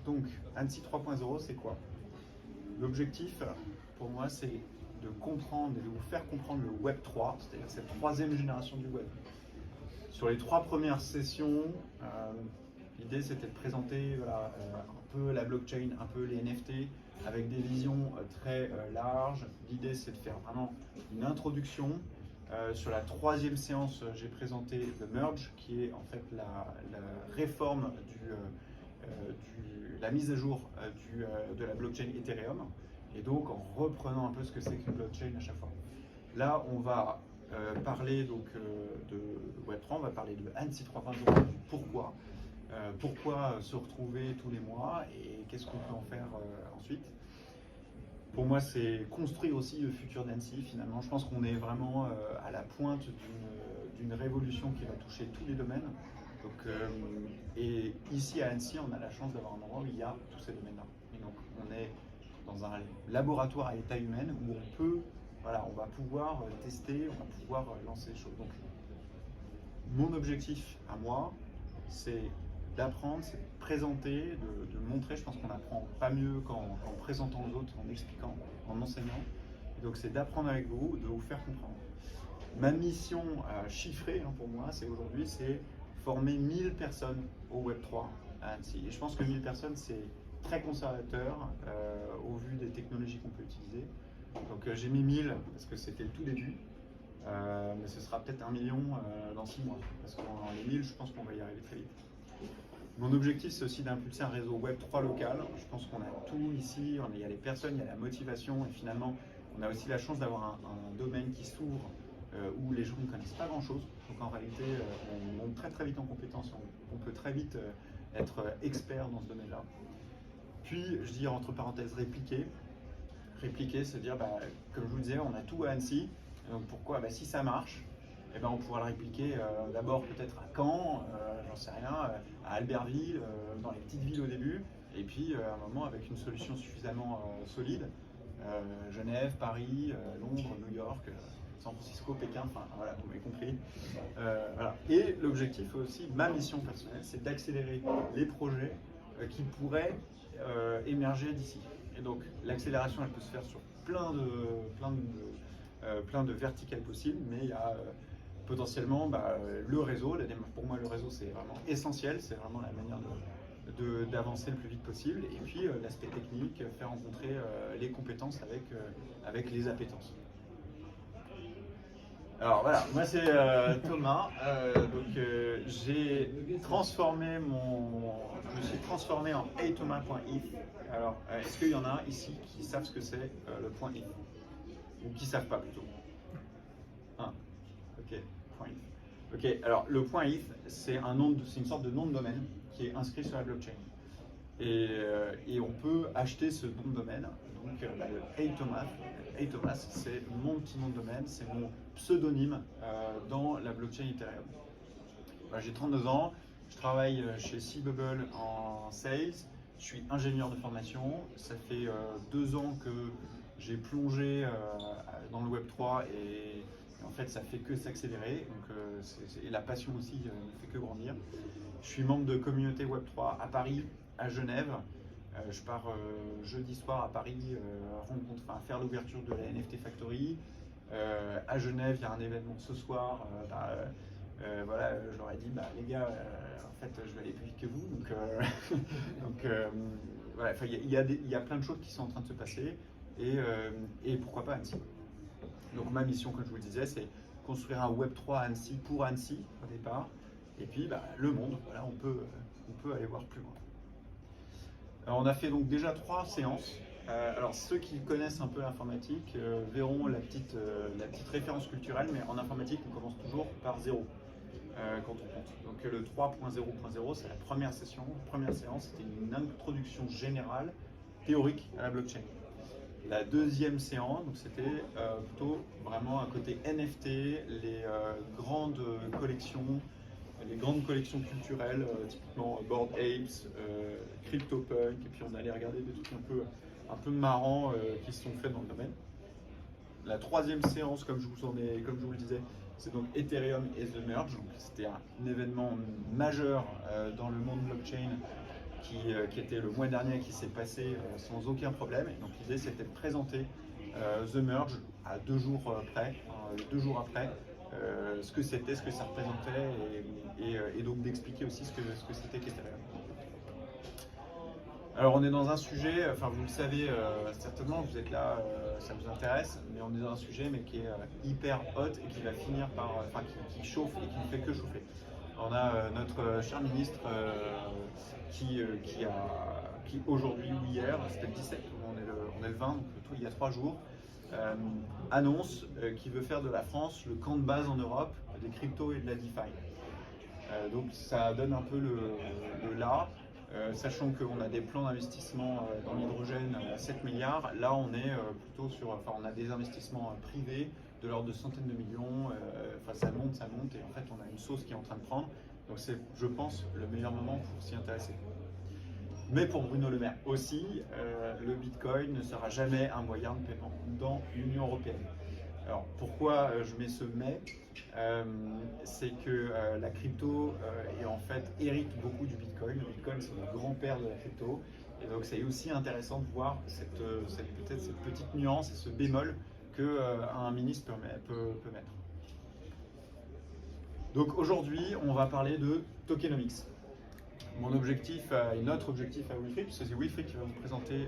Donc, ANSSI 3.0, c'est quoi? L'objectif, pour moi, c'est de comprendre et de vous faire comprendre le Web 3, c'est-à-dire cette troisième génération du Web. Sur les 3 premières sessions, l'idée c'était de présenter un peu la blockchain, un peu les NFT, avec des visions très larges. L'idée c'est de faire vraiment une introduction. Sur la 3e séance, j'ai présenté The Merge, qui est en fait la réforme la mise à jour de la blockchain Ethereum, et donc en reprenant un peu ce que c'est qu'une blockchain à chaque fois. Là, on va parler donc, de Web3, on va parler de ANSSI 3.0, pourquoi. Pourquoi se retrouver tous les mois et qu'est-ce qu'on peut en faire ensuite. Pour moi, c'est construire aussi le futur d'ANSSI finalement. Je pense qu'on est vraiment à la pointe d'une révolution qui va toucher tous les domaines. Donc, et ici à Annecy, on a la chance d'avoir un endroit où il y a tous ces domaines-là. Et donc, on est dans un laboratoire à état humaine où on peut, voilà, on va pouvoir tester, on va pouvoir lancer des choses. Donc, mon objectif à moi, c'est d'apprendre, c'est de présenter, de montrer. Je pense qu'on n'apprend pas mieux qu'en présentant aux autres, en expliquant, en enseignant. Et donc, c'est d'apprendre avec vous, de vous faire comprendre. Ma mission chiffrée pour moi, c'est aujourd'hui, c'est former 1000 personnes au Web3 à Annecy. Et je pense que 1000 personnes, c'est très conservateur au vu des technologies qu'on peut utiliser. Donc j'ai mis 1000 parce que c'était le tout début, mais ce sera peut-être 1 million dans 6 mois. Parce que dans les 1000, je pense qu'on va y arriver très vite. Mon objectif, c'est aussi d'impulser un réseau Web3 local. Je pense qu'on a tout ici, il y a les personnes, il y a la motivation, et finalement, on a aussi la chance d'avoir un domaine qui s'ouvre où les gens ne connaissent pas grand-chose. Donc en réalité, on monte très très vite en compétences, on peut très vite être expert dans ce domaine-là. Puis, je dis entre parenthèses, répliquer. Répliquer, c'est dire, comme je vous le disais, on a tout à Annecy. Donc pourquoi? Si ça marche, on pourra le répliquer d'abord peut-être à Caen, j'en sais rien, à Albertville, dans les petites villes au début, et puis à un moment avec une solution suffisamment solide, Genève, Paris, Londres, New York, San Francisco, Pékin, enfin voilà, vous m'avez compris. Voilà. Et l'objectif aussi, ma mission personnelle, c'est d'accélérer les projets qui pourraient émerger d'ici. Et donc l'accélération, elle peut se faire sur plein de verticales possibles, mais il y a potentiellement le réseau. Pour moi, le réseau, c'est vraiment essentiel, c'est vraiment la manière d'avancer le plus vite possible. Et puis l'aspect technique, faire rencontrer les compétences avec les appétences. Alors voilà, moi c'est Thomas, j'ai transformé je me suis transformé en heythomas.if. Alors est-ce qu'il y en a ici qui savent ce que c'est le point .if ou qui savent pas plutôt? Ok, point .if. Ok, alors le point .if c'est une sorte de nom de domaine qui est inscrit sur la blockchain. Et on peut acheter ce nom de domaine. Donc le heythomas, c'est mon petit nom de domaine, c'est mon pseudonyme dans la blockchain Ethereum. J'ai 32 ans, je travaille chez Seabubble en sales, je suis ingénieur de formation, ça fait 2 ans que j'ai plongé dans le Web3 et en fait ça fait que s'accélérer, et la passion aussi ne fait que grandir. Je suis membre de communauté Web3 à Paris, à Genève. Je pars jeudi soir à Paris faire l'ouverture de la NFT Factory. À Genève, il y a un événement ce soir. Voilà, je leur ai dit, les gars, en fait, je vais aller plus vite que vous. Voilà, il y a plein de choses qui sont en train de se passer. Et pourquoi pas Annecy. Donc ma mission, comme je vous le disais, c'est construire un Web3 à Annecy pour Annecy au départ. Et puis le monde, voilà, on peut aller voir plus loin. Alors, on a fait donc déjà 3 séances. Alors ceux qui connaissent un peu l'informatique verront la petite référence culturelle, mais en informatique on commence toujours par 0 quand on compte. Donc le 3.0.0 c'est la première session, première séance, c'était une introduction générale, théorique à la blockchain. La deuxième séance, donc c'était plutôt vraiment un côté NFT, les grandes collections culturelles, typiquement Bored Apes, CryptoPunk, et puis on allait regarder des trucs un peu marrants qui se sont faits dans le domaine. La troisième séance, comme je vous le disais, c'est donc Ethereum et The Merge. C'était un événement majeur dans le monde blockchain qui était le mois dernier, qui s'est passé sans aucun problème. Et donc l'idée c'était de présenter The Merge à 2 jours près, 2 jours après, ce que c'était, ce que ça représentait, et donc d'expliquer aussi ce que c'était qu'Ethereum. Alors on est dans un sujet, enfin vous le savez certainement, vous êtes là, ça vous intéresse, mais on est dans un sujet mais qui est hyper hot et qui va finir par, enfin qui chauffe et qui ne fait que chauffer. On a notre cher ministre qui aujourd'hui ou hier, c'était le 17, on est le 20, donc il y a 3 jours, annonce qu'il veut faire de la France le camp de base en Europe des cryptos et de la DeFi. Donc ça donne un peu le là. Sachant qu'on a des plans d'investissement dans l'hydrogène à 7 milliards, là on est plutôt sur, enfin on a des investissements privés de l'ordre de centaines de millions, enfin ça monte, et en fait on a une sauce qui est en train de prendre, donc c'est, je pense, le meilleur moment pour s'y intéresser. Mais pour Bruno Le Maire aussi, le Bitcoin ne sera jamais un moyen de paiement dans l'Union européenne. Alors pourquoi je mets ce mais, c'est que la crypto en fait hérite beaucoup du Bitcoin. Le Bitcoin c'est le grand-père de la crypto, et donc c'est aussi intéressant de voir peut-être cette petite nuance et ce bémol qu'un ministre peut mettre. Donc aujourd'hui on va parler de tokenomics. Mon objectif et notre objectif à Wilfried, puisque c'est Wilfried qui va vous présenter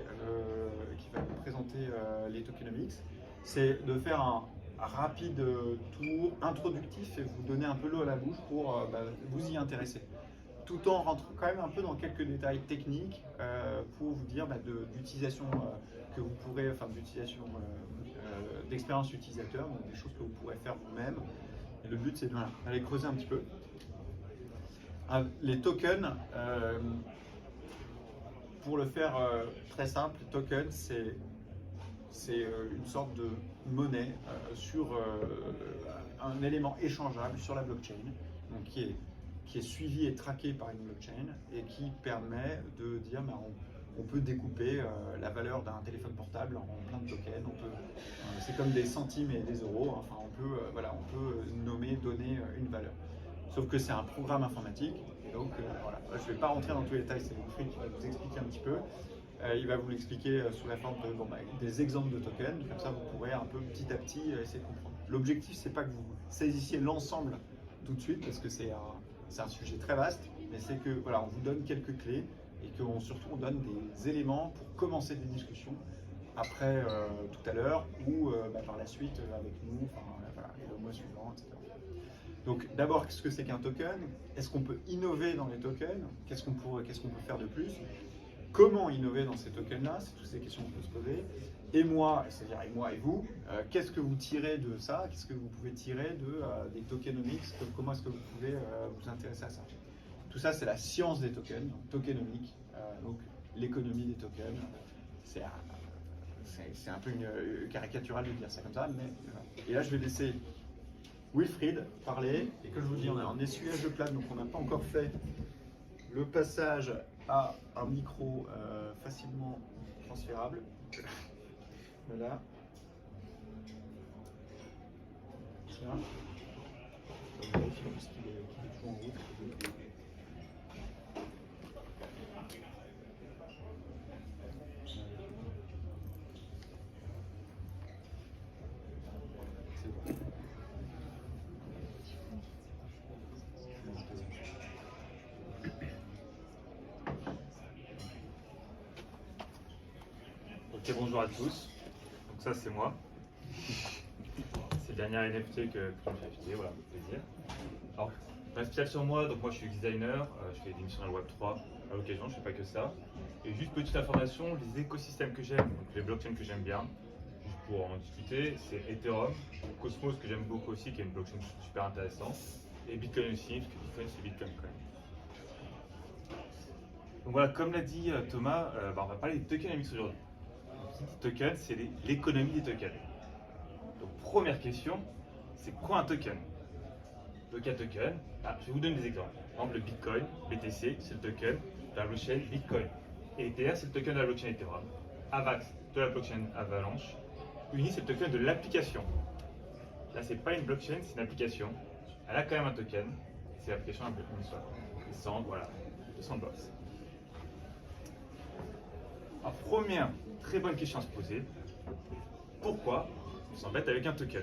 les tokenomics, c'est de faire un rapide tour introductif et vous donner un peu l'eau à la bouche pour vous y intéresser. Tout en rentrant quand même un peu dans quelques détails techniques pour vous dire d'utilisation que vous pourrez, enfin d'utilisation d'expérience utilisateur, donc des choses que vous pourrez faire vous-même. Et le but c'est d'aller creuser un petit peu. Les tokens, pour le faire très simple, les tokens c'est une sorte de monnaie sur un élément échangeable sur la blockchain, donc qui est suivi et traqué par une blockchain et qui permet de dire on peut découper la valeur d'un téléphone portable en plein de tokens. C'est comme des centimes et des euros, enfin on peut nommer, donner une valeur. Sauf que c'est un programme informatique, et donc voilà. Je ne vais pas rentrer dans tous les détails, c'est Wilfried qui va vous expliquer un petit peu. Il va vous l'expliquer sous la forme des exemples de tokens, comme ça vous pourrez un peu petit à petit essayer de comprendre. L'objectif, c'est pas que vous saisissiez l'ensemble tout de suite, parce que c'est un sujet très vaste, mais c'est que voilà, on vous donne quelques clés et surtout on donne des éléments pour commencer des discussions après tout à l'heure ou par la suite avec nous, et le mois suivant, etc. Donc d'abord, qu'est-ce que c'est qu'un token? Est-ce qu'on peut innover dans les tokens? Qu'est-ce qu'on peut faire de plus? Comment innover dans ces tokens-là? C'est toutes ces questions qu'on peut se poser. Et moi, c'est-à-dire et vous, qu'est-ce que vous tirez de ça? Qu'est-ce que vous pouvez tirer des tokenomics? Comment est-ce que vous pouvez vous intéresser à ça? Tout ça, c'est la science des tokens, tokenomics, donc l'économie des tokens. C'est un peu une caricatural de dire ça comme ça, mais et là, je vais laisser Wilfried parler, et que je vous dis, on a un essuyage de plate, donc on n'a pas encore fait le passage à un micro facilement transférable. Voilà. Tiens. Je vais vérifier parce qu'il est toujours en route. Ok, bonjour à tous. Donc ça c'est moi. C'est le dernier NFT que j'ai acheté, voilà, avec plaisir. Alors, un spécial sur moi, donc moi je suis designer, je fais des missions dans le Web3 à l'occasion, je fais pas que ça. Et juste petite information, les écosystèmes que j'aime, donc les blockchains que j'aime bien, juste pour en discuter, c'est Ethereum, Cosmos que j'aime beaucoup aussi, qui est une blockchain super intéressante, et Bitcoin aussi, parce que Bitcoin c'est Bitcoin quand même. Donc voilà, comme l'a dit Thomas, on va parler des tokenomics aujourd'hui. Token, c'est l'économie des tokens. Donc première question, c'est quoi un token? Donc un token, je vais vous donner des exemples. Par exemple, le Bitcoin, BTC, c'est le token de la blockchain Bitcoin. Et Ether, c'est le token de la blockchain Ethereum. Avax, de la blockchain Avalanche. Uni, c'est le token de l'application. Là, c'est pas une blockchain, c'est une application. Elle a quand même un token. C'est l'application Uniswap. Et Sand, voilà, le Sandbox. Alors, première très bonne question à se poser, pourquoi on s'embête avec un token?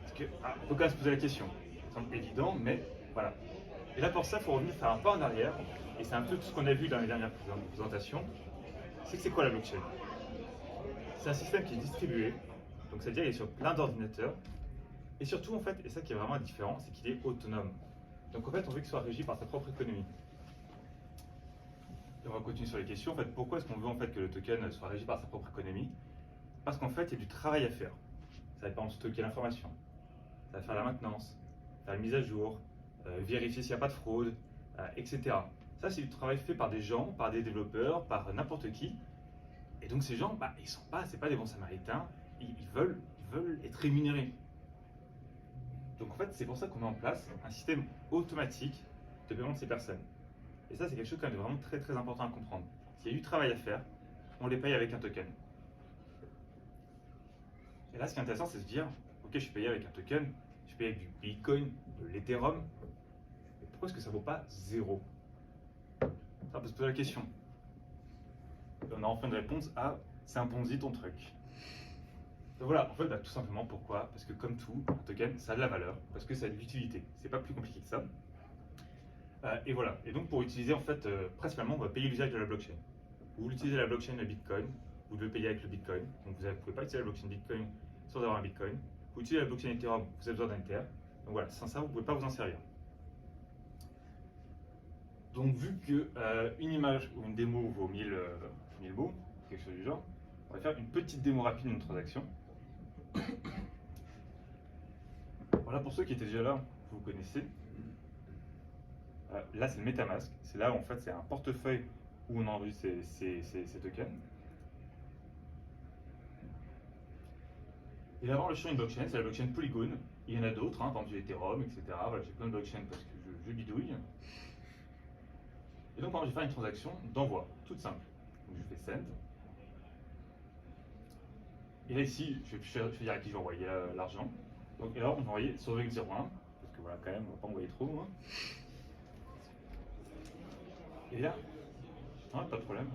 Parce que, on peut quand même se poser la question. Ça semble évident, mais voilà. Et là, pour ça, il faut revenir faire un pas en arrière. Et c'est un peu tout ce qu'on a vu dans les dernières présentations. C'est quoi la blockchain? C'est un système qui est distribué. Donc, c'est-à-dire qu'il est sur plein d'ordinateurs. Et surtout, en fait, et ça qui est vraiment différent, c'est qu'il est autonome. Donc, en fait, on veut qu'il soit régi par sa propre économie. Et on va continuer sur les questions. En fait, pourquoi est-ce qu'on veut en fait que le token soit régi par sa propre économie? Parce qu'en fait, il y a du travail à faire. Ça va par exemple stocker l'information, ça va faire la maintenance, faire la mise à jour, vérifier s'il n'y a pas de fraude, etc. Ça, c'est du travail fait par des gens, par des développeurs, par n'importe qui. Et donc ces gens, ils sont pas, c'est pas des bons samaritains. Ils veulent être rémunérés. Donc en fait, c'est pour ça qu'on met en place un système automatique de paiement de ces personnes. Et ça, c'est quelque chose quand même de vraiment très très important à comprendre. S'il y a du travail à faire, on les paye avec un token. Et là, ce qui est intéressant, c'est de se dire, ok, je suis payé avec un token, je suis payé avec du Bitcoin, de l'Ethereum, mais pourquoi est-ce que ça ne vaut pas zéro? Ça, on peut se poser la question. Et on a enfin une réponse à, c'est un Ponzi ton truc. Donc voilà, en fait, tout simplement pourquoi? Parce que comme tout, un token, ça a de la valeur, parce que ça a de l'utilité. C'est pas plus compliqué que ça. Et voilà. Et donc pour utiliser, en fait, principalement, on va payer l'usage de la blockchain. Vous utilisez la blockchain, le Bitcoin, vous devez payer avec le Bitcoin. Donc vous ne pouvez pas utiliser la blockchain Bitcoin sans avoir un Bitcoin. Vous utilisez la blockchain Ethereum, vous avez besoin d'un Ether. Donc voilà, sans ça, vous ne pouvez pas vous en servir. Donc vu qu'une image ou une démo vaut 1000 mots, quelque chose du genre, on va faire une petite démo rapide d'une transaction. Voilà, pour ceux qui étaient déjà là, vous connaissez. Là, c'est le MetaMask. C'est là, en fait, c'est un portefeuille où on enregistre ces tokens. Et là, le champ une blockchain, c'est la blockchain Polygon. Il y en a d'autres, par exemple, j'ai Ethereum, etc. Voilà, j'ai plein de blockchains parce que je bidouille. Et donc, par exemple, je vais faire une transaction d'envoi, toute simple. Donc, je fais Send. Et là, ici, je vais dire à qui je vais envoyer l'argent. Donc, et alors, on va envoyer sur 0,01, parce que voilà, quand même, on ne va pas envoyer trop. Hein. Et là, non, pas de problème.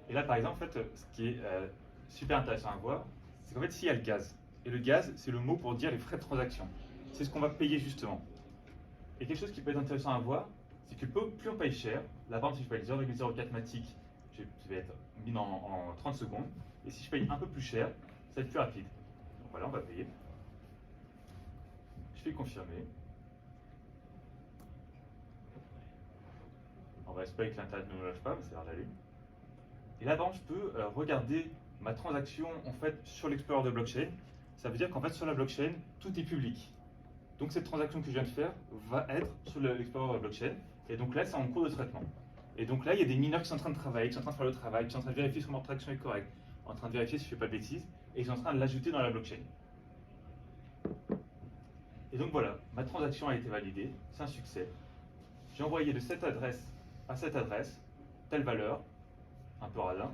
Et là, par exemple, en fait, ce qui est super intéressant à voir, c'est qu'en fait, ici, il y a le gaz. Et le gaz, c'est le mot pour dire les frais de transaction. C'est ce qu'on va payer justement. Et quelque chose qui peut être intéressant à voir, c'est que plus on paye cher, là, par exemple, si je paye 0,04 Matic, je vais être mis en 30 secondes. Et si je paye un peu plus cher, ça va être plus rapide. Donc voilà, on va payer. Je fais confirmer. On va espérer que l'internet ne nous lâche pas, mais ça a l'air d'aller. Et là, par exemple, je peux regarder ma transaction en fait sur l'explorer de blockchain. Ça veut dire qu'en fait sur la blockchain, tout est public. Donc cette transaction que je viens de faire va être sur l'explorer de blockchain. Et donc là, c'est en cours de traitement. Et donc là, il y a des mineurs qui sont en train de travailler, qui sont en train de faire le travail, qui sont en train de vérifier si ma transaction est correcte, en train de vérifier si je ne fais pas de bêtises, et ils sont en train de l'ajouter dans la blockchain. Et donc voilà, ma transaction a été validée, c'est un succès. J'ai envoyé de cette adresse à cette adresse, telle valeur, un peu radin,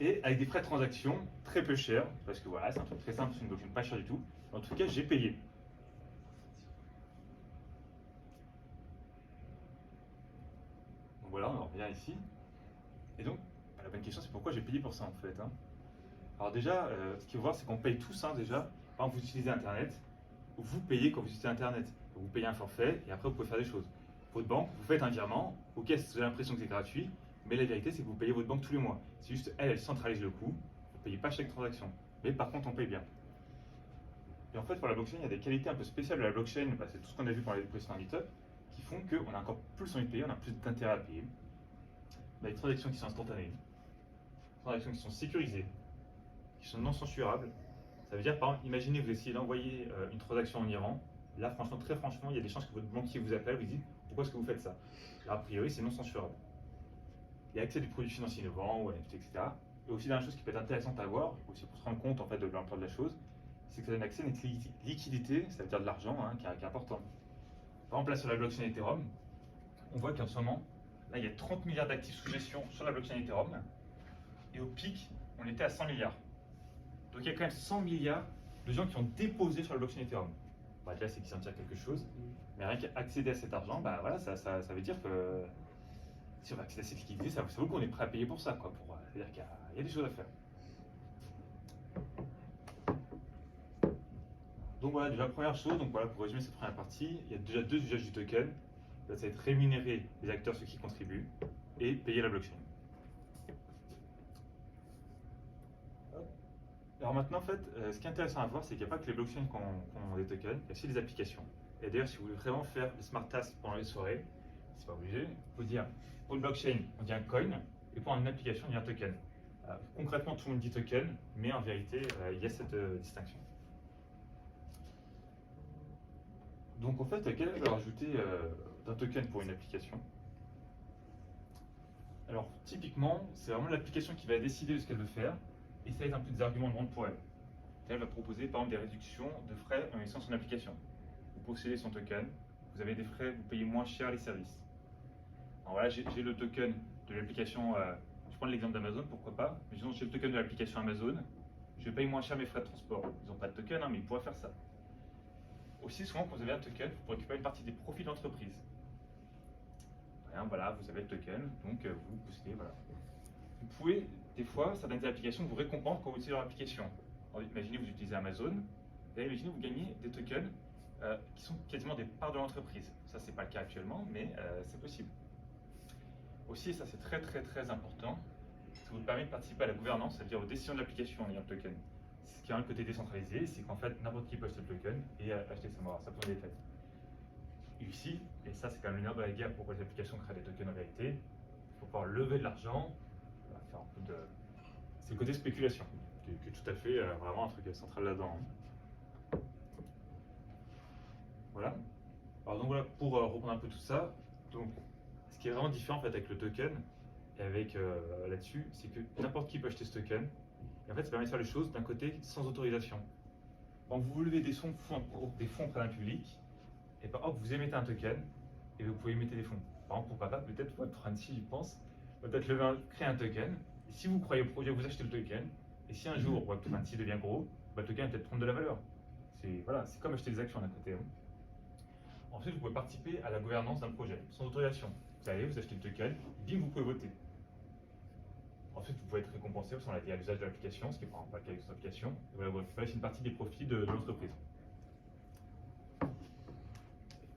et avec des frais de transaction très peu chers, parce que voilà, c'est un truc très simple, c'est une blockchain pas chère du tout. En tout cas, j'ai payé. Donc voilà, on en revient ici. Et donc, la bonne question, c'est pourquoi j'ai payé pour ça en fait. Hein. Alors déjà, ce qu'il faut voir, c'est qu'on paye tous, hein, déjà. Par exemple, vous utilisez Internet, vous payez quand vous utilisez Internet. Vous payez un forfait, et après, vous pouvez faire des choses. Votre banque, vous faites un virement, ok, vous avez l'impression que c'est gratuit, mais la vérité, c'est que vous payez votre banque tous les mois. C'est juste, elle centralise le coût, vous ne payez pas chaque transaction. Mais par contre, on paye bien. Et en fait, pour la blockchain, il y a des qualités un peu spéciales de la blockchain, c'est tout ce qu'on a vu pendant les précédents meetups, qui font qu'on a encore plus envie de payer, on a plus d'intérêt à payer. On a des transactions qui sont instantanées, des transactions qui sont sécurisées, qui sont non censurables. Ça veut dire, par exemple, imaginez vous essayez d'envoyer une transaction en Iran. Là, franchement, très franchement, il y a des chances que votre banquier vous appelle, vous dit pourquoi est-ce que vous faites ça? Là, a priori, c'est non censurable. Il y a accès à des produits financiers innovants ou NFT, etc. Et aussi, la chose qui peut être intéressante à voir, aussi pour se rendre compte en fait, de l'ampleur de la chose, c'est que ça donne accès à une liquidité, c'est-à-dire de l'argent, hein, qui est important. Par exemple, là, sur la blockchain Ethereum, on voit qu'en ce moment, là, il y a 30 milliards d'actifs sous gestion sur la blockchain Ethereum. Et au pic, on était à 100 milliards. Donc, il y a quand même 100 milliards de gens qui ont déposé sur la blockchain Ethereum. bah, déjà c'est qu'ils en tirent quelque chose, mais rien qu'accéder à cet argent, bah, voilà, ça veut dire que si on va accéder à cette liquidité, ça vaut qu'on est prêt à payer pour ça, quoi. C'est-à-dire qu'il y a des choses à faire. Donc voilà, déjà première chose, donc voilà, pour résumer cette première partie, il y a déjà deux usages du token. Ça va être rémunérer les acteurs, ceux qui contribuent, et payer la blockchain. Alors maintenant, en fait, ce qui est intéressant à voir, c'est qu'il n'y a pas que les blockchains qui ont des tokens, il y a aussi des applications. Et d'ailleurs, si vous voulez vraiment faire des smart tasks pendant les soirées, c'est pas obligé, il faut dire, pour une blockchain, on dit un coin, et pour une application, on dit un token. Concrètement, tout le monde dit token, mais en vérité, il y a cette distinction. Donc en fait, quelle est la valeur ajoutée d'un token pour une application? Alors typiquement, c'est vraiment l'application qui va décider de ce qu'elle veut faire, et ça va être un peu des arguments de vente pour elle. Elle va proposer par exemple des réductions de frais en investissant son application. Vous possédez son token, vous avez des frais, vous payez moins cher les services. Alors voilà, j'ai le token de l'application, je prends l'exemple d'Amazon, pourquoi pas, mais disons j'ai le token de l'application Amazon, je paye moins cher mes frais de transport. Ils n'ont pas de token, hein, mais ils pourraient faire ça. Aussi souvent, quand vous avez un token, vous pouvez récupérer une partie des profits de l'entreprise. Voilà, vous avez le token, donc vous possédez, voilà. Vous pouvez, des fois, certaines applications vous récompensent quand vous utilisez leur application. Alors, imaginez vous utilisez Amazon, et imaginez vous gagnez des tokens qui sont quasiment des parts de l'entreprise. Ça, c'est pas le cas actuellement, mais c'est possible. Aussi, ça c'est très important, ça vous permet de participer à la gouvernance, c'est-à-dire aux décisions de l'application en ayant le token. Ce qui a un côté décentralisé, c'est qu'en fait, n'importe qui peut acheter le token et acheter sa mort. Ça peut être fait. Et ici, et ça c'est quand même le nerf de la guerre pour les applications créent des tokens en vérité, il faut pouvoir lever de l'argent, faire un peu de... C'est le côté spéculation, qui est tout à fait vraiment un truc central là-dedans. Voilà. Alors donc voilà, pour reprendre un peu tout ça, donc ce qui est vraiment différent en fait avec le token et avec là-dessus, c'est que n'importe qui peut acheter ce token. Et en fait, ça permet de faire les choses d'un côté sans autorisation. Quand vous levez des fonds auprès d'un public, et par exemple, vous émettez un token et vous pouvez émettre des fonds. Par exemple, pourquoi pas, peut-être votre Francie, j'y pense, peut-être créer un token. Et si vous croyez au projet, vous achetez le token. Et si un jour votre Francie devient gros, votre token va peut-être prendre de la valeur. C'est comme acheter des actions d'un côté. Ensuite, vous pouvez participer à la gouvernance d'un projet sans autorisation. Vous allez, vous achetez le token, et bim, vous pouvez voter. Ensuite, vous pouvez être récompensé, parce qu'on l'a dit, à l'usage de l'application, ce qui n'est pas le cas avec cette application. Et voilà, vous récupérez une partie des profits de l'entreprise.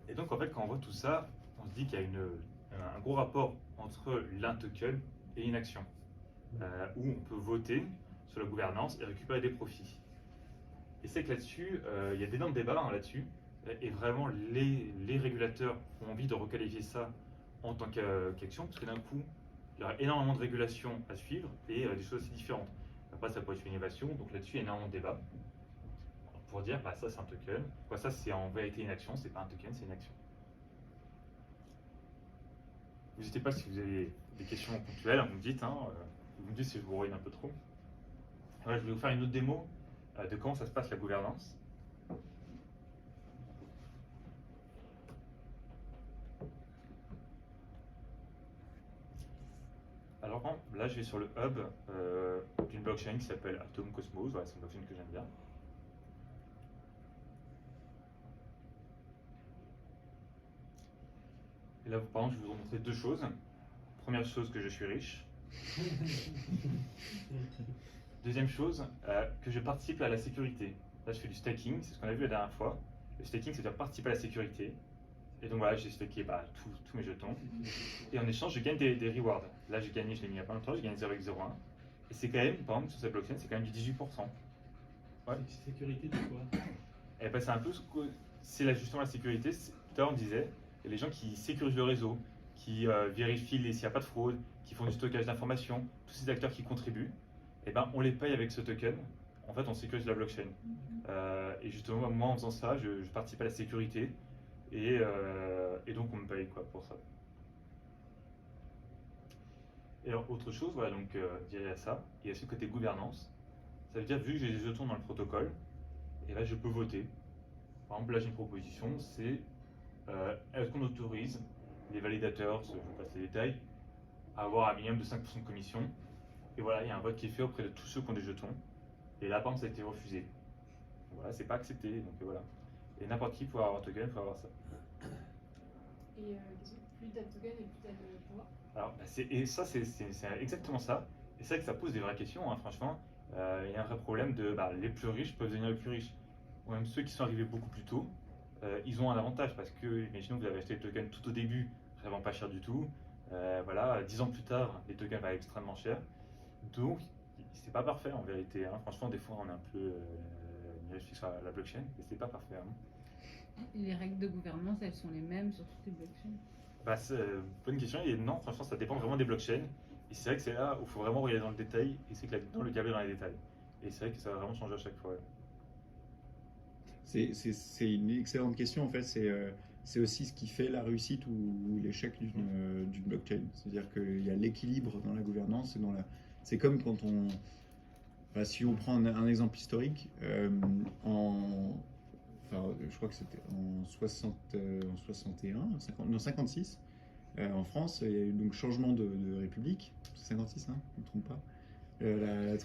Et donc, en fait, quand on voit tout ça, on se dit qu'il y a un gros rapport entre un token et une action, où on peut voter sur la gouvernance et récupérer des profits. Et c'est que là-dessus, il y a d'énormes débats là-dessus, et vraiment, les régulateurs ont envie de requalifier ça en tant qu'action, parce que d'un coup, il y aura énormément de régulations à suivre et des choses assez différentes. Après, ça pourrait être une innovation, donc là-dessus, il y a énormément de débats pour dire, bah, ça c'est un token, ça c'est en vérité une action, c'est pas un token, c'est une action. N'hésitez pas si vous avez des questions ponctuelles, vous me dites, vous me dites si je vous ruine un peu trop. Voilà, je vais vous faire une autre démo de comment ça se passe la gouvernance. Alors là, je vais sur le hub d'une blockchain qui s'appelle Atom Cosmos. Voilà, c'est une blockchain que j'aime bien. Et là, par exemple, je vais vous montrer deux choses. Première chose, que je suis riche. Deuxième chose, que je participe à la sécurité. Là, je fais du staking, c'est ce qu'on a vu la dernière fois. Le staking, c'est-à-dire participer à la sécurité. Et donc voilà, j'ai stacké tous mes jetons. Et en échange, je gagne des rewards. Là, j'ai gagné, je l'ai mis il y a pas longtemps, j'ai gagné 0,01. Et c'est quand même, par exemple, sur cette blockchain, c'est quand même du 18%. Ouais. Sécurité de quoi? Et ben, c'est un peu c'est justement la sécurité. Tout à l'heure, on disait, il y a les gens qui sécurisent le réseau, qui vérifient s'il n'y a pas de fraude, qui font du stockage d'informations, tous ces acteurs qui contribuent, et ben, on les paye avec ce token. En fait, on sécurise la blockchain. Et justement, moi, en faisant ça, je participe à la sécurité. Et donc on me paye pour ça. Et alors autre chose, voilà, donc derrière ça, il y a ce côté gouvernance. Ça veut dire, vu que j'ai des jetons dans le protocole, et là je peux voter. Par exemple, là j'ai une proposition, c'est est-ce qu'on autorise les validateurs, je vous passe les détails, à avoir un minimum de 5% de commission. Et voilà, il y a un vote qui est fait auprès de tous ceux qui ont des jetons. Et là, par exemple, ça a été refusé. Voilà, c'est pas accepté, donc voilà. Et n'importe qui peut avoir un token, peut avoir ça. Et plus t'as de tokens et plus t'as de pouvoir. Alors, et ça, c'est exactement ça. Et c'est vrai que ça pose des vraies questions, hein, franchement. Il y a un vrai problème de les plus riches peuvent devenir les plus riches. Ou même ceux qui sont arrivés beaucoup plus tôt, ils ont un avantage parce que, imaginons que vous avez acheté les tokens tout au début, vraiment pas cher du tout. Voilà, 10 ans plus tard, les tokens valent extrêmement cher. Donc, c'est pas parfait en vérité, hein. Franchement, des fois, on est un peu réfléchi sur la blockchain, mais c'est pas parfait, hein. Les règles de gouvernance, elles sont les mêmes sur toutes les blockchains? Bonne question. Et non, franchement, ça dépend vraiment des blockchains. Et c'est vrai que c'est là où il faut vraiment regarder dans le détail. Et c'est que là-dedans, le câble est dans les détails. Et c'est vrai que ça va vraiment changer à chaque fois. Ouais. C'est une excellente question. En fait, c'est aussi ce qui fait la réussite ou l'échec d'une blockchain. C'est-à-dire qu'il y a l'équilibre dans la gouvernance et c'est comme quand on. Enfin, si on prend un exemple historique, je crois que c'était en 61, 50, non, 56, en France, il y a eu donc changement de république. C'est 56, hein, je ne me trompe pas. La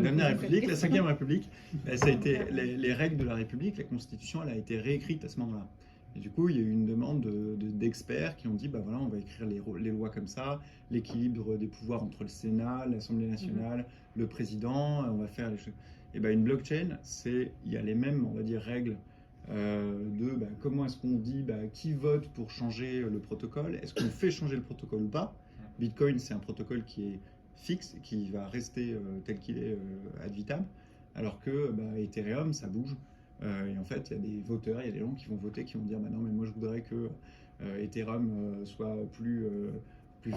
dernière République, la 5e République, ça a été les règles de la République, la Constitution, elle a été réécrite à ce moment-là. Et du coup, il y a eu une demande d'experts qui ont dit, voilà, on va écrire les lois comme ça, l'équilibre des pouvoirs entre le Sénat, l'Assemblée nationale, le président, on va faire les choses. Et une blockchain, il y a les mêmes, on va dire, règles comment est-ce qu'on dit qui vote pour changer le protocole, est-ce qu'on fait changer le protocole ou pas. Bitcoin, c'est un protocole qui est fixe, qui va rester tel qu'il est ad vitam, alors que Ethereum, ça bouge. Et en fait, il y a des voteurs, il y a des gens qui vont voter, qui vont dire non, mais moi je voudrais que Ethereum soit plus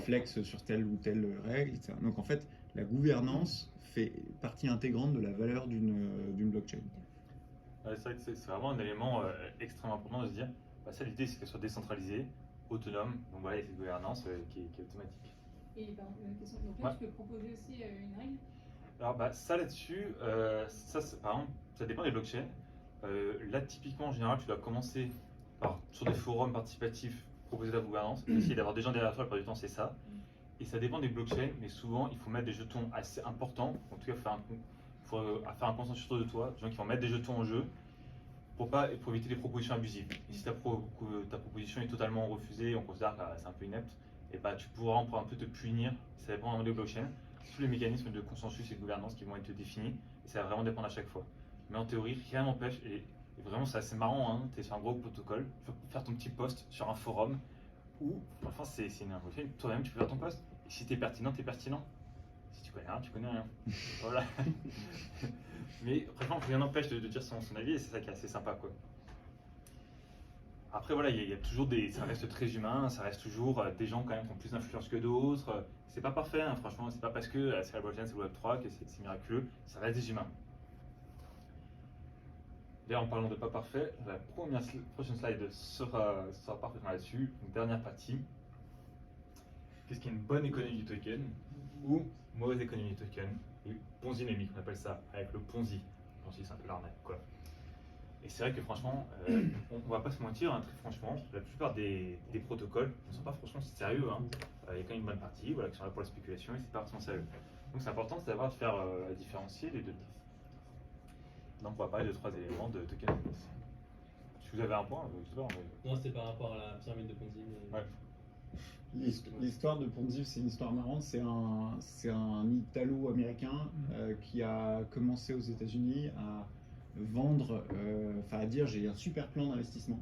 flex sur telle ou telle règle, etc. Donc en fait, la gouvernance fait partie intégrante de la valeur d'une blockchain. C'est vrai que c'est vraiment un élément extrêmement important de se dire ça, l'idée, c'est qu'elle soit décentralisée, autonome. Donc voilà, il y a cette gouvernance qui est automatique. Et par exemple, une question. Donc là, tu peux proposer aussi une règle? Alors ça là-dessus, par exemple, ça dépend des blockchains. Là, typiquement, en général, tu dois commencer sur des forums participatifs, proposer ta gouvernance, essayer d'avoir des gens derrière toi, la plupart du temps, c'est ça. Et ça dépend des blockchains, mais souvent, il faut mettre des jetons assez importants, en tout cas, faire un consensus autour de toi, des gens qui vont mettre des jetons en jeu pour éviter les propositions abusives. Et si ta proposition est totalement refusée, on considère que c'est un peu inepte, et tu pourras un peu te punir. Ça dépend vraiment des blockchains. Tous les mécanismes de consensus et de gouvernance qui vont être définis, et ça va vraiment dépendre à chaque fois. Mais en théorie, rien n'empêche, et vraiment c'est assez marrant, hein, tu es sur un gros protocole, tu peux faire ton petit post sur un forum, où, enfin c'est une blockchain, toi-même tu peux faire ton post. Et si tu es pertinent, tu es pertinent. Si tu connais rien, tu connais rien. Voilà. Mais franchement, rien n'empêche de dire son avis, et c'est ça qui est assez sympa, quoi. Après, voilà, il y a toujours ça reste très humain, ça reste toujours des gens quand même qui ont plus d'influence que d'autres. C'est pas parfait, hein, franchement, c'est pas parce que c'est la blockchain, c'est le Web3 que c'est miraculeux, ça reste des humains. D'ailleurs, en parlant de pas parfait, la prochaine slide sera parfaitement là-dessus. Une dernière partie. Qu'est-ce qu'est une bonne économie du token ou mauvaise économie du token? Et ponzinomique, on appelle ça, avec le Ponzi. Ponzi, c'est un peu l'arnaque, quoi. Et c'est vrai que franchement, on va pas se mentir, hein, très franchement, la plupart des protocoles ne sont pas franchement sérieux. Hein. Il y a quand même une bonne partie qui sont là pour la spéculation et c'est pas forcément sérieux. Donc c'est important de savoir faire différencier les deux. Donc on va parler de 3 éléments de tokenomics. Si vous avez un point, je sais pas. Non, c'était par rapport à la pyramide de Ponzi. Mais... Ouais. L'histoire de Ponzi, c'est une histoire marrante. C'est un Italo-américain qui a commencé aux États-Unis à vendre, à dire j'ai un super plan d'investissement.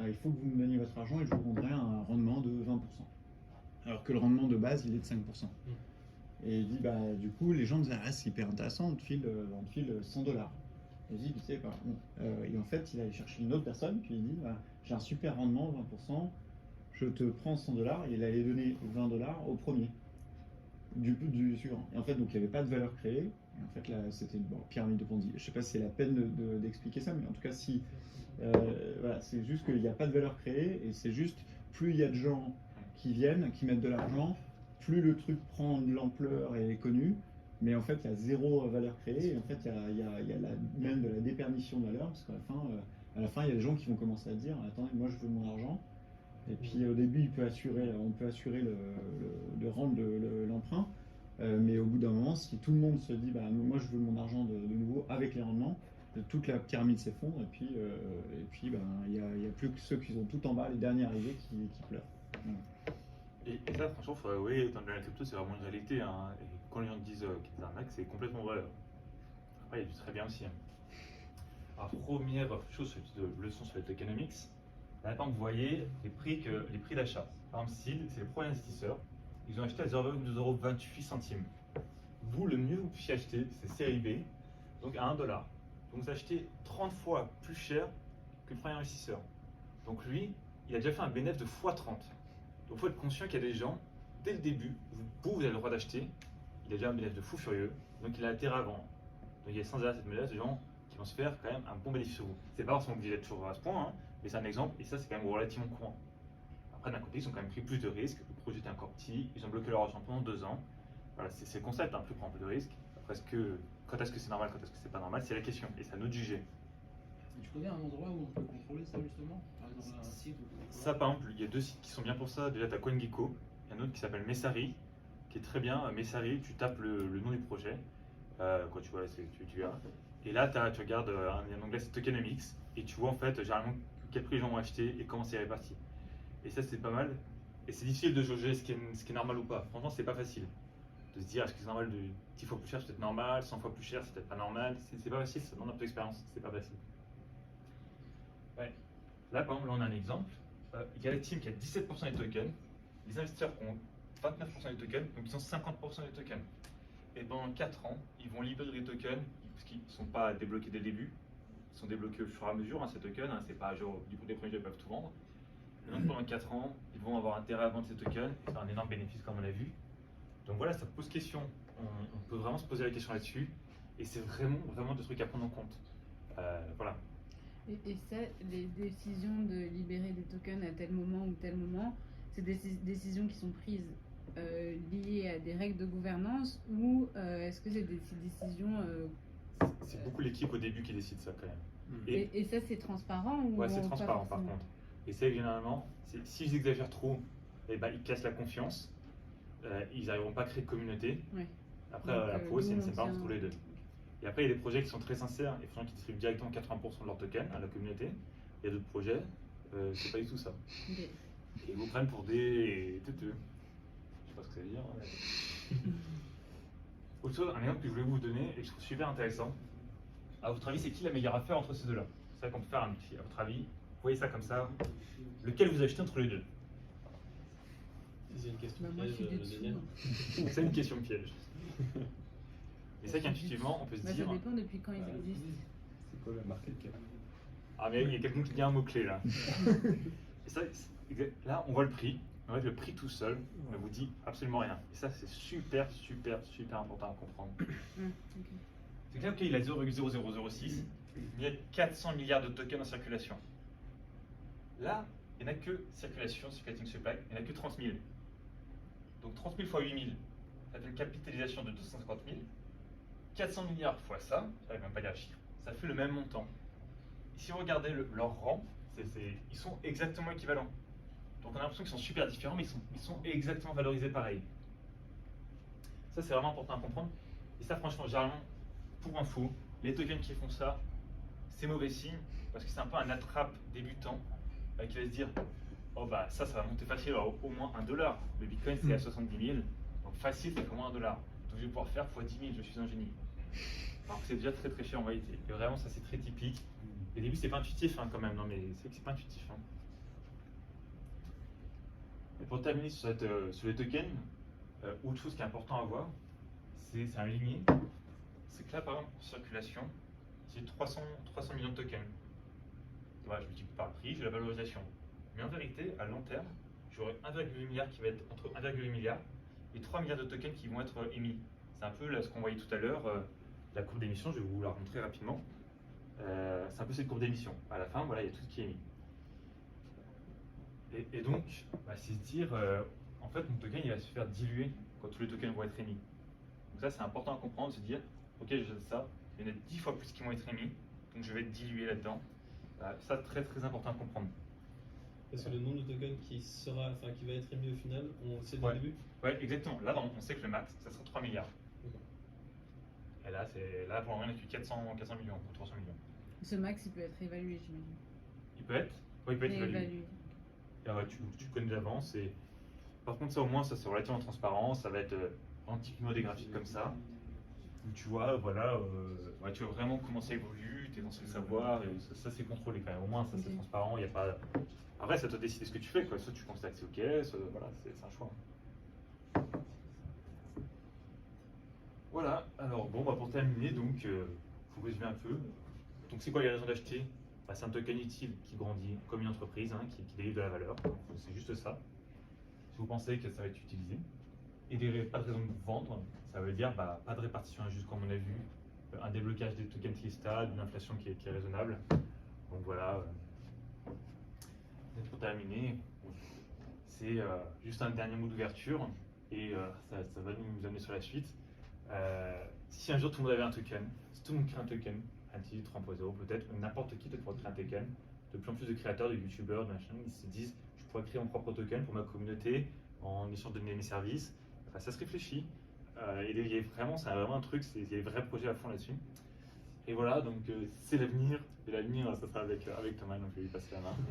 Il faut que vous me donniez votre argent et je vous rendrai un rendement de 20%. Alors que le rendement de base, il est de 5%. Et il dit, du coup, les gens disent, c'est hyper intéressant, on te file $100. Il dit, tu sais pas. Et en fait, il allait chercher une autre personne, puis il dit, j'ai un super rendement, 20%, je te prends $100, et il allait donner $20 au premier, du suivant. Et en fait, donc, il n'y avait pas de valeur créée. Et en fait, là, c'était une pyramide de Ponzi. Je ne sais pas si c'est la peine d'expliquer ça, mais en tout cas, si, voilà, c'est juste qu'il n'y a pas de valeur créée, et c'est juste, plus il y a de gens qui viennent, qui mettent de l'argent, plus le truc prend de l'ampleur et est connu, mais en fait il y a zéro valeur créée, et en fait il y a même de la déperdition de valeur, parce qu'à la fin il y a des gens qui vont commencer à dire attendez, moi je veux mon argent, et puis au début on peut assurer de rendre l'emprunt, mais au bout d'un moment si tout le monde se dit moi je veux mon argent de nouveau avec les rendements, toute la pyramide s'effondre, et puis ben, il y a plus que ceux qui sont tout en bas, les derniers arrivés, qui pleurent. Voilà. Et ça, franchement, oui, dans la crypto, c'est vraiment une réalité. Hein. Et quand les gens disent qu'il y a des arnaques, c'est complètement vrai. Après, il y a du très bien aussi. Hein. Alors, première chose, de leçon sur les tokenomics. Là, par exemple, vous voyez les prix d'achat. Par exemple, Seed, c'est le premier investisseur. Ils ont acheté à 0,28 $. Vous, le mieux que vous puissiez acheter, c'est série B, donc à 1 $. Donc, vous achetez 30 fois plus cher que le premier investisseur. Donc, lui, il a déjà fait un bénéfice de x30. Donc, il faut être conscient qu'il y a des gens, dès le début, vous avez le droit d'acheter. Il a déjà un bénéfice de fou furieux, donc il a intérêt à vendre. Donc, il y a sans arrêt cette méthode de gens qui vont se faire quand même un bon bénéfice sur vous. C'est pas forcément obligé d'être toujours à ce point, hein, mais c'est un exemple, et ça, c'est quand même relativement courant. Après, d'un côté, ils ont quand même pris plus de risques. Le projet était encore petit, ils ont bloqué leur argent pendant 2 ans. Voilà, c'est le concept, plus prendre un peu de risque. Après, quand est-ce que c'est normal, quand est-ce que c'est pas normal, c'est la question, et c'est à nous de juger. Tu connais un endroit où on peut contrôler ça justement? Par exemple, un site Ça, par exemple, il y a 2 sites qui sont bien pour ça. Déjà, tu as CoinGecko, il y a un autre qui s'appelle Messari, qui est très bien. Messari, tu tapes le nom du projet, quand tu vois, tu as. Et là, tu regardes un onglet, c'est Tokenomics, et tu vois en fait, généralement, quel prix les gens ont acheté et comment c'est réparti. Et ça, c'est pas mal. Et c'est difficile de jauger ce qui est normal ou pas. Franchement, c'est pas facile de se dire est-ce que c'est normal de 10 fois plus cher, c'est peut-être normal, 100 fois plus cher, c'est peut-être pas normal. C'est pas facile, ça demande un peu d'expérience, c'est pas facile. Ouais. Là, par exemple, là, on a un exemple. Il y a la team qui a 17% des tokens, les investisseurs ont 29% des tokens, donc ils ont 50% des tokens. Et pendant 4 ans, ils vont libérer des tokens, parce qu'ils ne sont pas débloqués dès le début, ils sont débloqués au fur et à mesure, ces tokens, c'est pas genre du coup des premiers jeux ils peuvent tout vendre. Et donc pendant 4 ans, ils vont avoir intérêt à vendre ces tokens et faire un énorme bénéfice comme on l'a vu. Donc voilà, ça pose question. On peut vraiment se poser la question là-dessus. Et c'est vraiment des trucs à prendre en compte. Voilà. Et ça, les décisions de libérer des tokens à tel moment ou tel moment, c'est des décisions qui sont prises liées à des règles de gouvernance ou est-ce que c'est des décisions... C'est beaucoup l'équipe au début qui décide ça quand même. Et ça, c'est transparent ou ouais, c'est pas transparent par forcément? contre. Et ça, généralement, s'ils exagèrent trop, ils cassent la confiance. Ils n'arriveront pas à créer de communauté. Ouais. Après, Donc, la pro, c'est une nous, on séparance tient- entre les deux. Et après, il y a des projets qui sont très sincères et qui distribuent directement 80% de leurs tokens à la communauté. Il y a d'autres projets, c'est pas du tout ça. Ok. Et ils vous prennent pour des teuteux. Je sais pas ce que ça veut dire. Autre chose, un exemple que je voulais vous donner et que je trouve super intéressant. À votre avis, c'est qui la meilleure affaire entre ces deux-là? C'est vrai qu'on peut faire un défi. À votre avis, vous voyez ça comme ça. Lequel vous achetez entre les deux? C'est une question Bah, moi, je suis piège, du dessous. Daniel. C'est une question piège. Et c'est qu'intuitivement, on peut se Bah, dire. ça dépend depuis quand ils existent. C'est quoi la market cap? Ah, mais il y a quelqu'un qui dit un mot-clé là. Et ça, là, on voit le prix. En fait, le prix tout seul ne vous dit absolument rien. Et ça, c'est super important à comprendre. Ok. C'est clair qu'il a 0,0006, il y a 400 milliards de tokens en circulation. Là, il n'y en a que circulating supply, il n'y en a que 30 000. Donc 30 000 fois 8 000, ça fait une capitalisation de 250 000. 400 milliards fois ça, je n'arrive même pas à dire le chiffre, ça fait le même montant. Et si vous regardez leur rang, ils sont exactement équivalents. Donc on a l'impression qu'ils sont super différents, mais ils sont exactement valorisés pareil. Ça, c'est vraiment important à comprendre. Et ça, franchement, généralement, pour info, les tokens qui font ça, c'est mauvais signe, parce que c'est un peu un attrape débutant qui va se dire oh bah ça va monter facile à au moins $1. Le bitcoin c'est à 70 000, donc facile c'est au moins $1. Donc je vais pouvoir faire x 10 000, je suis un génie. Alors que c'est déjà très cher en réalité. Et vraiment ça c'est très typique. Au début c'est pas intuitif quand même, non mais c'est que c'est pas intuitif. Et pour terminer sur les tokens, autre chose qui est important à voir, c'est un ligné. C'est que là par exemple en circulation, j'ai 300 millions de tokens. Voilà, je multiplie par le prix, j'ai la valorisation. Mais en vérité, à long terme, j'aurai 1,8 milliard qui va être entre 1,8 milliard et 3 milliards de tokens qui vont être émis. C'est un peu là, ce qu'on voyait tout à l'heure, la courbe d'émission, je vais vous la remontrer rapidement. C'est un peu cette courbe d'émission. À la fin, voilà, il y a tout ce qui est émis. Et donc, c'est se dire, en fait, mon token il va se faire diluer quand tous les tokens vont être émis. Donc ça, c'est important à comprendre, se dire, ok, je fais ça, il y en a 10 fois plus qui vont être émis, donc je vais être dilué là-dedans. Ça, très important à comprendre. Parce que le nombre de tokens qui va être émis au final, on le sait dès le début. Ouais, exactement. Là, on sait que le max, ça sera 3 milliards. Et là, là pour le moment, il n'y a que 400 millions ou 300 millions. Ce max, il peut être évalué, j'imagine. Il peut être, oui, il peut être évalué. Évalué. Et, tu connais d'avance. Et par contre, ça au moins, ça c'est relativement transparent. Ça va être typiquement des graphiques comme ça. Où tu vois, voilà, tu vois vraiment comment ça évolue, tu es censé le savoir. Et ça c'est contrôlé quand même. Au moins, ça c'est Ok. transparent. Il y a pas. Après, ça te décide ce que tu fais. Quoi. Soit tu considères que c'est ok, soit, voilà, c'est un choix. Voilà, alors bon, pour terminer, donc, faut résumer un peu. Donc, c'est quoi les raisons d'acheter? C'est un token utile qui grandit comme une entreprise, hein, qui délivre de la valeur. C'est juste ça. Si vous pensez que ça va être utilisé. Et pas de raison de vendre, ça veut dire pas de répartition injuste comme on a vu, un déblocage des tokens qui est stable, une inflation qui est raisonnable. Donc voilà. Pour terminer, c'est juste un dernier mot d'ouverture et ça va nous amener sur la suite. Si un jour tout le monde avait un token, si tout le monde crée un token, Anti 3.0 peut-être, n'importe qui peut créer un token, de plus en plus de créateurs, de youtubeurs, de machin, ils se disent je pourrais créer mon propre token pour ma communauté en échange de donner mes services. Ça se réfléchit. Il y a vraiment, c'est vraiment un truc, il y a des vrais projets à fond là-dessus. Et voilà, donc c'est l'avenir. Et l'avenir, ça sera avec Thomas, donc je vais lui passer la main.